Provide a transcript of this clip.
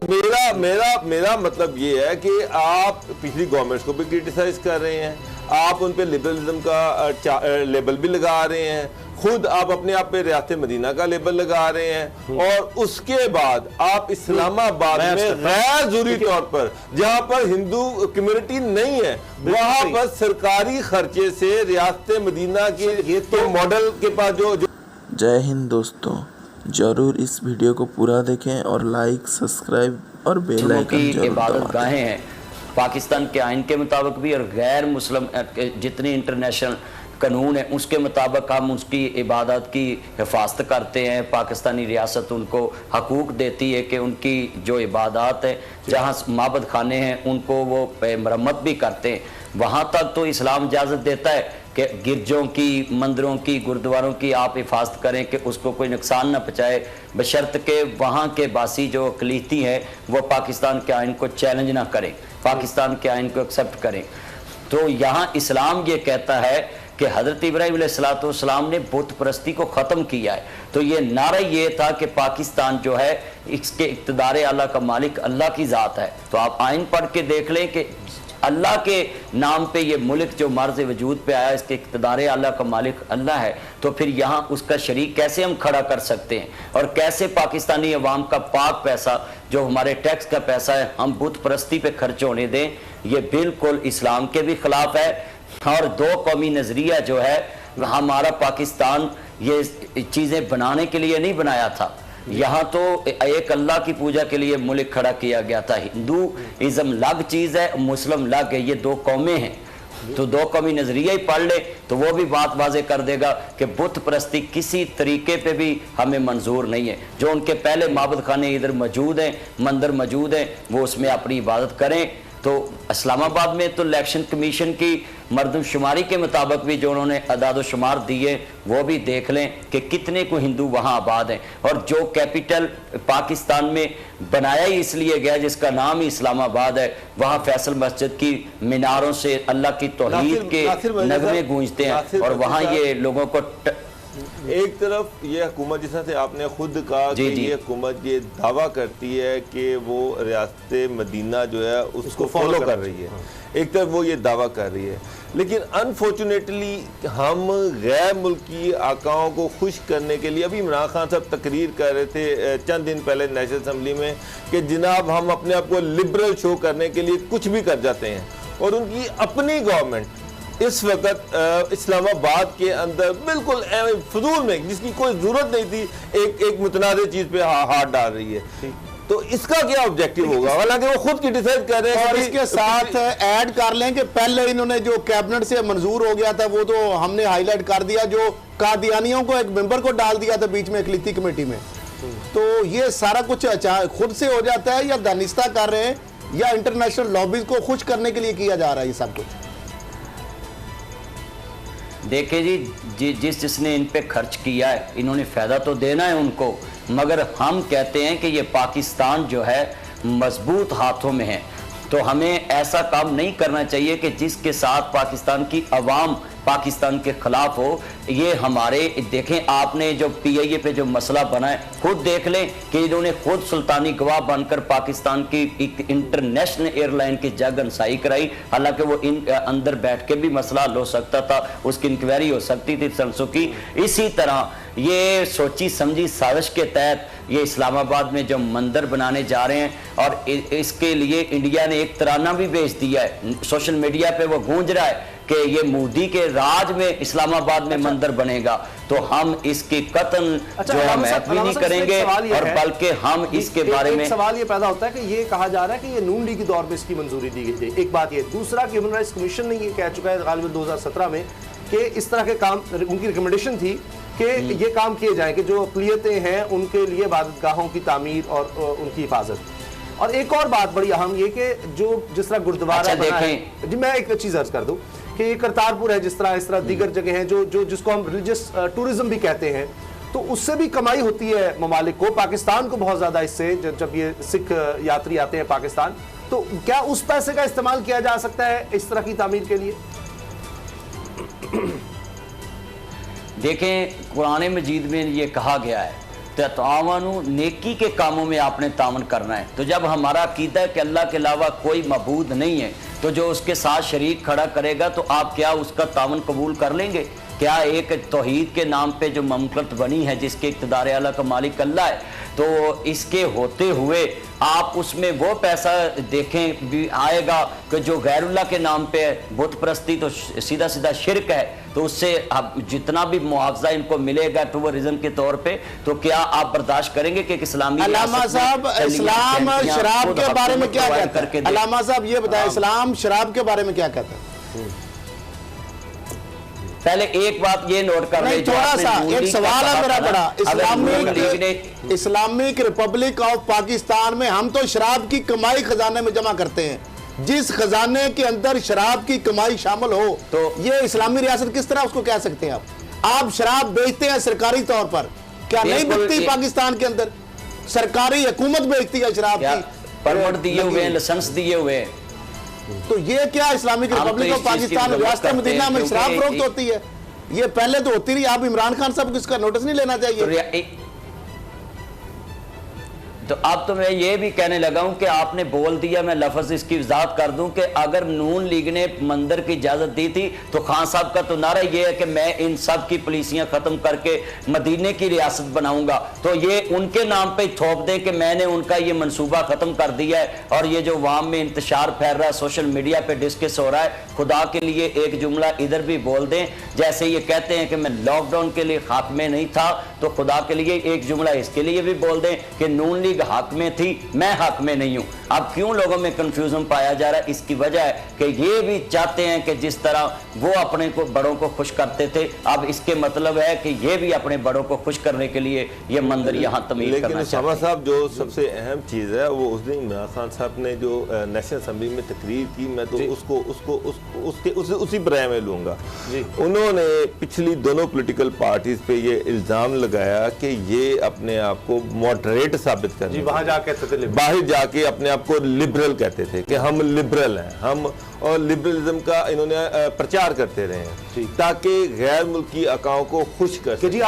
मेरा मेरा मेरा मतलब ये है कि आप पिछली गवर्नमेंट्स को भी क्रिटिसाइज कर रहे हैं, आप उन पे लिबरलिज्म का लेबल भी लगा रहे हैं, खुद आप अपने आप पे रियासत मदीना का लेबल लगा रहे हैं, और उसके बाद आप इस्लामाबाद में गैर जरूरी तौर पर जहां पर हिंदू कम्युनिटी नहीं है वहां पर सरकारी खर्चे से रियासत मदीना के तो मॉडल के पास जो जय हिंद दोस्तों, जरूर इस वीडियो को पूरा देखें और लाइक, सब्सक्राइब और बेल आइकन जरूर इबादत गाहें हैं पाकिस्तान के आइन के मुताबिक भी, और गैर मुस्लिम जितनी इंटरनेशनल कानून है उसके मुताबिक हम उसकी इबादत की हिफाजत करते हैं। पाकिस्तानी रियासत उनको हकूक़ देती है कि उनकी जो इबादत है, जहाँ माबद खाने हैं उनको वो मरम्मत भी करते हैं। वहाँ तक तो इस्लाम इजाज़त देता है कि गिरजों की, मंदिरों की, गुरुद्वारों की आप हिफाजत करें कि उसको कोई नुकसान न पहुँचाए, बशर्त के वहाँ के बासी जो अक़लीती हैं वो पाकिस्तान के आइन को चैलेंज ना करें, पाकिस्तान के आइन को एक्सेप्ट करें। तो यहाँ इस्लाम ये कहता है कि हज़रत इब्राहीम अलैहिस्सलाम ने बुत परस्ती को ख़त्म किया है। तो ये नारा ये था कि पाकिस्तान जो है इसके इक़्तिदार आला का मालिक अल्लाह की ज़ात है। तो आप आइन पढ़ के देख लें कि अल्लाह के नाम पे ये मुल्क जो मर्ज़ वजूद पे आया, इसके इक़्तिदार आला का मालिक अल्लाह है। तो फिर यहाँ उसका शरीक कैसे हम खड़ा कर सकते हैं, और कैसे पाकिस्तानी अवाम का पाक पैसा जो हमारे टैक्स का पैसा है हम बुत परस्ती पे खर्च होने दें? ये बिल्कुल इस्लाम के भी ख़िलाफ़ है। और दो कौमी नज़रिया जो है, हमारा पाकिस्तान ये चीज़ें बनाने के लिए नहीं बनाया था। यहाँ तो एक अल्लाह की पूजा के लिए मुल्क खड़ा किया गया था। हिंदूइज़्म अलग चीज़ है, मुस्लिम अलग है, ये दो कौमें हैं। तो दो कौमी नज़रिया ही पढ़ ले तो वो भी बात वाज़े कर देगा कि बुत परस्ती किसी तरीके पे भी हमें मंजूर नहीं है। जो उनके पहले माबद खाने इधर मौजूद हैं, मंदिर मौजूद हैं, वो उसमें अपनी इबादत करें। तो इस्लामाबाद में तो इलेक्शन कमीशन की मरदमशुमारी के मुताबिक भी जो उन्होंने अदाद शुमार दिए वो भी देख लें कि कितने को हिंदू वहाँ आबाद हैं। और जो कैपिटल पाकिस्तान में बनाया ही इसलिए गया जिसका नाम ही इस्लामाबाद है, वहाँ फैसल मस्जिद की मीनारों से अल्लाह की तौहीद के नगमे गूंजते हैं, और वहाँ ये लोगों को एक तरफ ये हुकूमत, जिस तरह से आपने खुद कहा कि ये हुकूमत ये दावा करती है कि वो रियासत मदीना जो है उसको फॉलो कर रही है, एक तरफ वो ये दावा कर रही है, लेकिन अनफॉर्चुनेटली हम गैर मुल्की आकाओं को खुश करने के लिए, अभी इमरान खान साहब तकरीर कर रहे थे चंद दिन पहले नेशनल असम्बली में कि जनाब हम अपने आप को लिबरल शो करने के लिए कुछ भी कर जाते हैं, और उनकी अपनी गवर्नमेंट इस वक्त इस्लामाबाद के अंदर बिल्कुल फजूल में, जिसकी कोई जरूरत नहीं थी, एक मुतनाज़ चीज पे हाथ डाल रही है। तो इसका क्या ऑब्जेक्टिव होगा? हालांकि वो खुद क्रिटिसाइज कर रहे हैं। और इसके साथ ऐड कर लें कि पहले इन्होंने जो कैबिनेट से मंजूर हो गया था वो तो हमने हाईलाइट कर दिया, जो कादियानियों को एक मेंबर को डाल दिया था बीच में अक़लीती कमेटी में। तो ये सारा कुछ खुद से हो जाता है, या दानिस्ता कर रहे हैं, या इंटरनेशनल लॉबीज को खुश करने के लिए किया जा रहा है ये सब कुछ? देखिए जी, जिसने इन पे खर्च किया है इन्होंने फ़ायदा तो देना है उनको, मगर हम कहते हैं कि ये पाकिस्तान जो है मजबूत हाथों में है। तो हमें ऐसा काम नहीं करना चाहिए कि जिसके साथ पाकिस्तान की अवाम पाकिस्तान के खिलाफ हो। ये हमारे देखें, आपने जो PIA पे जो मसला बना है खुद देख लें कि इन्होंने खुद सुल्तानी गवाह बनकर पाकिस्तान की एक इंटरनेशनल एयरलाइन की जगनसाई कराई। हालांकि वो अंदर बैठ के भी मसला हल हो सकता था, उसकी इंक्वायरी हो सकती थी संसों की। इसी तरह ये सोची समझी साजिश के तहत ये इस्लामाबाद में जो मंदिर बनाने जा रहे हैं, और इसके लिए इंडिया ने एक तराना भी भेज दिया है, सोशल मीडिया पे वो गूंज रहा है कि ये मोदी के राज में इस्लामाबाद में मंदिर बनेगा। तो हम इसकी कतन जो है महत्व भी नहीं करेंगे, और बल्कि हम इसके बारे में सवाल ये पैदा होता है कि ये कहा जा रहा है कि ये नून लीग के दौर में इसकी मंजूरी दी गई थी। एक बात ये, दूसरा ह्यूमन राइट्स कमीशन ने ये कह चुका है गालिबन 2017 में कि इस तरह के काम, उनकी रिकमेंडेशन थी कि ये काम किए जाए कि जो अक़लियतें हैं उनके लिए इबादतगाहों की तामीर और उनकी हिफाजत। और एक और बात बड़ी अहम ये कि जो जिस तरह गुरुद्वारा बना है, जी मैं एक चीज़ अर्ज कर दूं कि ये करतारपुर है, जिस तरह इस तरह दीगर जगह हैं जो जिसको हम रिलीजियस टूरिज्म भी कहते हैं, तो उससे भी कमाई होती है ममालिक को, पाकिस्तान को बहुत ज़्यादा इससे। जब ये सिख यात्री आते हैं पाकिस्तान, तो क्या उस पैसे का इस्तेमाल किया जा सकता है इस तरह की तामीर के लिए? देखें, कुरान मजीद में ये कहा गया है तो तावन नेकी के कामों में आपने तावन करना है। तो जब हमारा अकीदा है कि अल्लाह के अलावा कोई मबूद नहीं है, तो जो उसके साथ शरीक खड़ा करेगा तो आप क्या उसका तावन कबूल कर लेंगे? क्या एक तौहीद के नाम पे जो ममलकत बनी है जिसके इक़्तिदार आला का मालिक अल्लाह है, तो इसके होते हुए आप उसमें वो पैसा देखें भी आएगा कि जो गैरुल्लाह के नाम पे है, बुत परस्ती तो सीधा सीधा शिरक है, तो उससे अब जितना भी मुआवजा इनको मिलेगा टूरिज्म के तौर पे, तो क्या आप बर्दाश्त करेंगे कि इस्लामी अल्लामा साहब इस्लाम शराब के बारे में क्या कहता है? अल्लामा साहब ये बताएं, इस्लाम शराब के बारे में क्या कहता है? पहले एक बात ये नोट कर नहीं, थोड़ा सा एक सवाल है मेरा बड़ा। इस्लामिक रिपब्लिक ऑफ पाकिस्तान में हम तो शराब की कमाई खजाने में जमा करते हैं। जिस खजाने के अंदर शराब की कमाई शामिल हो तो ये इस्लामी रियासत किस तरह उसको कह सकते हैं आप शराब बेचते हैं सरकारी तौर पर, क्या नहीं बिकती पाकिस्तान के अंदर? सरकारी हुकूमत बेचती है शराब की, परमिट दिए हुए, लाइसेंस दिए हुए। तो ये क्या इस्लामिक रिपब्लिक ऑफ पाकिस्तान रियासत मदीना में शराब फरोख्त होती है? ये पहले तो होती रही। आप इमरान खान साहब को इसका नोटिस नहीं लेना चाहिए? तो अब तो मैं ये भी कहने लगा हूं कि आपने बोल दिया, मैं लफ्ज इसकी वजाहत कर दूं कि अगर नून लीग ने मंदिर की इजाजत दी थी तो खान साहब का तो नारा ये है कि मैं इन सब की पुलिसियां खत्म करके मदीने की रियासत बनाऊंगा, तो ये उनके नाम पे थोप दें कि मैंने उनका ये मंसूबा खत्म कर दिया है। और ये जो वाम में इंतशार फैल रहा है, सोशल मीडिया पे डिस्कस हो रहा है, खुदा के लिए एक जुमला इधर भी बोल दें। जैसे ये कहते हैं कि मैं लॉकडाउन के लिए खात्मे नहीं था, तो खुदा के लिए एक जुमला इसके लिए भी बोल दें कि नून लीग हक में थी, मैं हक में नहीं हूं। अब क्यों लोगों में कंफ्यूजन पाया जा रहा है? इसकी वजह है कि ये भी चाहते हैं कि जिस तरह वो अपने को बड़ों को खुश करते थे, अब इसके मतलब है कि ये भी अपने बड़ों को खुश करने के लिए ये मंदिर यहां तमीर करना चाहते हैं। लेकिन साहब जो सबसे अहम चीज है वो उस दिन इमरान खान साहब ने जो नेशनल असेंबली में तकरीर की, मैं तो उसी बराए में लूंगा। उन्होंने पिछली दोनों पॉलिटिकल पार्टीज पे ये इल्जाम लगाया कि ये अपने आप को मॉडरेट साबित कर रहे हैं, बाहर जाके अपने आप को लिबरल कहते थे कि हम लिबरल हैं, हम, और लिबरलिज्म का इन्होंने प्रचार करते रहे हैं ताकि गैर मुल्की अकाओं को खुश कर सकें।